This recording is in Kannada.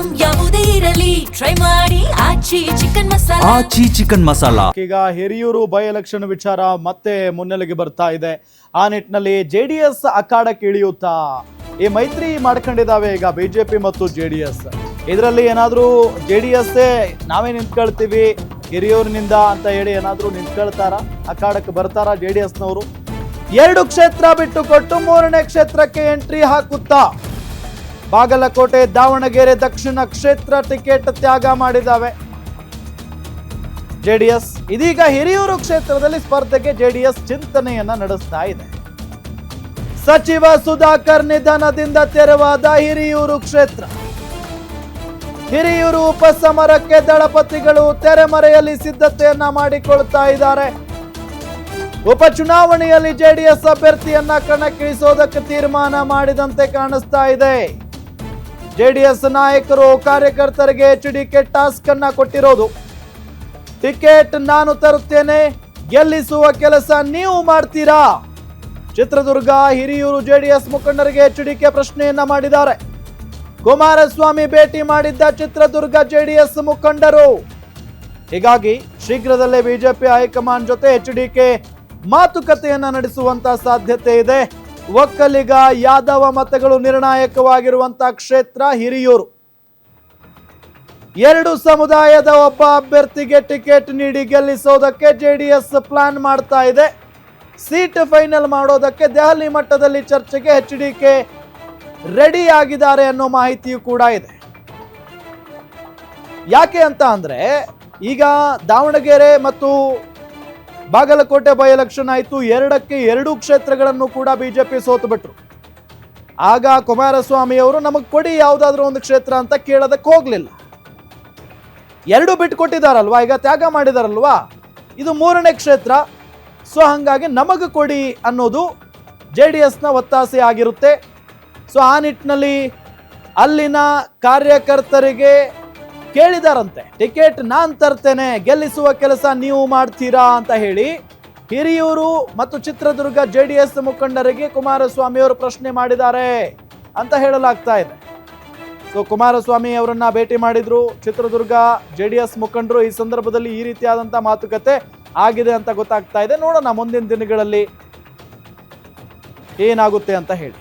ಐಟಂ ಯಾವುದೇ ಇರಲಿ ಟ್ರೈ ಮಾಡಿ ಆಚಿ ಚಿಕನ್ ಮಸಾಲಾ. ಈಗ ಹಿರಿಯೂರು ಬೈ ಎಲೆಕ್ಷನ್ ವಿಚಾರ ಮತ್ತೆ ಮುನ್ನೆಲೆಗೆ ಬರ್ತಾ ಇದೆ. ಆ ನಿಟ್ಟಿನಲ್ಲಿ ಜೆಡಿಎಸ್ ಅಖಾಡಕ್ಕೆ ಇಳಿಯುತ್ತಾ ಈ ಮೈತ್ರಿ ಮಾಡ್ಕೊಂಡಿದ್ದಾವೆ ಈಗ ಬಿಜೆಪಿ ಮತ್ತು ಜೆಡಿಎಸ್. ಇದರಲ್ಲಿ ಏನಾದರೂ ಜೆಡಿಎಸ್ ನಾವೇ ನಿಂತ್ಕೊಳ್ತೀವಿ ಹಿರಿಯೂರಿನಿಂದ ಅಂತ ಹೇಳಿ ಏನಾದರೂ ನಿಂತ್ಕೊಳ್ತಾರ, ಅಖಾಡಕ್ಕೆ ಬರ್ತಾರ ಜೆಡಿಎಸ್ನವರು? 2 ಕ್ಷೇತ್ರ ಬಿಟ್ಟು ಕೊಟ್ಟು 3ನೇ ಕ್ಷೇತ್ರಕ್ಕೆ ಎಂಟ್ರಿ ಹಾಕುತ್ತಾ ಬಾಗಲಕೋಟೆ, ದಾವಣಗೆರೆ ದಕ್ಷಿಣ ಕ್ಷೇತ್ರ ಟಿಕೆಟ್ ತ್ಯಾಗ ಮಾಡಿದ್ದಾವೆ ಜೆಡಿಎಸ್. ಇದೀಗ ಹಿರಿಯೂರು ಕ್ಷೇತ್ರದಲ್ಲಿ ಸ್ಪರ್ಧೆಗೆ ಜೆಡಿಎಸ್ ಚಿಂತನೆಯನ್ನ ನಡೆಸ್ತಾ ಇದೆ. ಸಚಿವ ಸುಧಾಕರ್ ನಿಧನದಿಂದ ತೆರವಾದ ಹಿರಿಯೂರು ಕ್ಷೇತ್ರ. ಹಿರಿಯೂರು ಉಪಸಮರಕ್ಕೆ ದಳಪತಿಗಳು ತೆರೆಮರೆಯಲ್ಲಿ ಸಿದ್ಧತೆಯನ್ನ ಮಾಡಿಕೊಳ್ತಾ ಇದ್ದಾರೆ. ಉಪಚುನಾವಣೆಯಲ್ಲಿ ಜೆಡಿಎಸ್ ಅಭ್ಯರ್ಥಿಯನ್ನ ಕಣಕ್ಕಿಳಿಸೋದಕ್ಕೆ ತೀರ್ಮಾನ ಮಾಡಿದಂತೆ ಕಾಣಿಸ್ತಾ ಇದೆ. ಜೆಡಿಎಸ್ ನಾಯಕರು ಕಾರ್ಯಕರ್ತರಿಗೆ ಎಚ್ಡಿಕೆ ಟಾಸ್ಕ್ ಅನ್ನ ಕೊಟ್ಟಿರೋದು. ಟಿಕೆಟ್ ನಾನು ತರುತ್ತೇನೆ, ಗೆಲ್ಲಿಸುವ ಕೆಲಸ ನೀವು ಮಾಡ್ತೀರಾ? ಚಿತ್ರದುರ್ಗ ಹಿರಿಯೂರು ಜೆಡಿಎಸ್ ಮುಖಂಡರಿಗೆ ಎಚ್ಡಿಕೆ ಪ್ರಶ್ನೆಯನ್ನ ಮಾಡಿದ್ದಾರೆ. ಕುಮಾರಸ್ವಾಮಿ ಭೇಟಿ ಮಾಡಿದ್ದ ಚಿತ್ರದುರ್ಗ ಜೆಡಿಎಸ್ ಮುಖಂಡರು. ಹೀಗಾಗಿ ಶೀಘ್ರದಲ್ಲೇ ಬಿಜೆಪಿ ಹೈಕಮಾಂಡ್ ಜೊತೆ ಎಚ್ಡಿಕೆ ಮಾತುಕತೆಯನ್ನ ನಡೆಸುವಂತ ಸಾಧ್ಯತೆ ಇದೆ. ಒಕ್ಕಲಿಗ ಯಾದವ ಮತಗಳು ನಿರ್ಣಾಯಕವಾಗಿರುವಂತಹ ಕ್ಷೇತ್ರ ಹಿರಿಯೂರು. 2 ಸಮುದಾಯದ ಒಬ್ಬ ಅಭ್ಯರ್ಥಿಗೆ ಟಿಕೆಟ್ ನೀಡಿ ಗೆಲ್ಲಿಸೋದಕ್ಕೆ ಜೆಡಿಎಸ್ ಪ್ಲಾನ್ ಮಾಡ್ತಾ ಇದೆ. ಸೀಟ್ ಫೈನಲ್ ಮಾಡೋದಕ್ಕೆ ದೆಹಲಿ ಮಟ್ಟದಲ್ಲಿ ಚರ್ಚೆಗೆ ಎಚ್ಡಿಕೆ ರೆಡಿ ಆಗಿದ್ದಾರೆ ಅನ್ನೋ ಮಾಹಿತಿಯೂ ಕೂಡ ಇದೆ. ಯಾಕೆ ಅಂತ ಅಂದ್ರೆ ಈಗ ದಾವಣಗೆರೆ ಮತ್ತು ಬಾಗಲಕೋಟೆ ಬೈ ಎಲೆಕ್ಷನ್ ಆಯಿತು. 2ಕ್ಕೆ 2 ಕ್ಷೇತ್ರಗಳನ್ನು ಕೂಡ ಬಿಜೆಪಿ ಸೋತು ಬಿಟ್ರು. ಆಗ ಕುಮಾರಸ್ವಾಮಿ ಅವರು ನಮಗೆ ಕೊಡಿ ಯಾವುದಾದ್ರೂ ಒಂದು ಕ್ಷೇತ್ರ ಅಂತ ಕೇಳೋದಕ್ಕೆ ಹೋಗ್ಲಿಲ್ಲ. 2 ಬಿಟ್ಟು ಕೊಟ್ಟಿದ್ದಾರಲ್ವಾ, ಈಗ ತ್ಯಾಗ ಮಾಡಿದಾರಲ್ವಾ, ಇದು 3ನೇ ಕ್ಷೇತ್ರ. ಸೊ ಹಾಗಾಗಿ ನಮಗೆ ಕೊಡಿ ಅನ್ನೋದು ಜೆಡಿಎಸ್ನ ಒತ್ತಾಸೆ ಆಗಿರುತ್ತೆ. ಸೊ ಆ ನಿಟ್ಟಿನಲ್ಲಿ ಅಲ್ಲಿನ ಕಾರ್ಯಕರ್ತರಿಗೆ ಕೇಳಿದಾರಂತೆ, ಟಿಕೆಟ್ ನಾನ್ ತರ್ತೇನೆ, ಗೆಲ್ಲಿಸುವ ಕೆಲಸ ನೀವು ಮಾಡ್ತೀರಾ ಅಂತ ಹೇಳಿ ಹಿರಿಯೂರು ಮತ್ತು ಚಿತ್ರದುರ್ಗ ಜೆಡಿಎಸ್ ಮುಖಂಡರಿಗೆ ಕುಮಾರಸ್ವಾಮಿ ಅವರು ಪ್ರಶ್ನೆ ಮಾಡಿದ್ದಾರೆ ಅಂತ ಹೇಳಲಾಗ್ತಾ ಇದೆ. ಸೊ ಕುಮಾರಸ್ವಾಮಿ ಅವರನ್ನ ಭೇಟಿ ಮಾಡಿದ್ರು ಚಿತ್ರದುರ್ಗ ಜೆಡಿಎಸ್ ಮುಖಂಡರು. ಈ ಸಂದರ್ಭದಲ್ಲಿ ಈ ರೀತಿಯಾದಂಥ ಮಾತುಕತೆ ಆಗಿದೆ ಅಂತ ಗೊತ್ತಾಗ್ತಾ ಇದೆ. ನೋಡೋಣ ಮುಂದಿನ ದಿನಗಳಲ್ಲಿ ಏನಾಗುತ್ತೆ ಅಂತ ಹೇಳಿ.